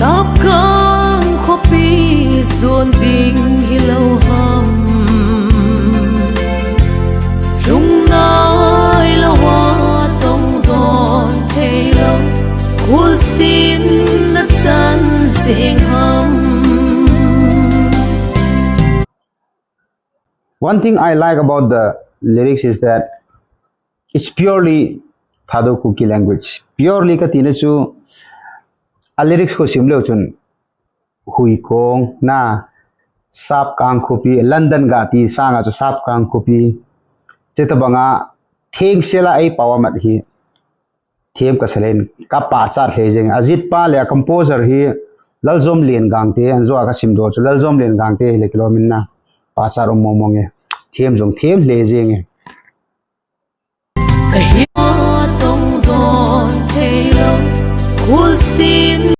sắp căng copy dồn tình hi lâu hầm rung nói là hoa tông đòn thế lâu cuốn xin đã chân riêng hầm. One thing I like about the lyrics is that it's purely Thado Kuki language. Purely ka tina chu a lyrics ko simleo chun hui kong na sap kang kopi London gati sanga chu sap kang kopi chetabanga theng sela ai pawamat hi them ka selen ka pa cha thejeng Ajit pa le composer hi laljom len gangte anjo ka simdo chu laljom len gangte le kilomin na pa cha rom momonge them jong them lejeng Cái hiếu tông đòn thế lâu cuốn xin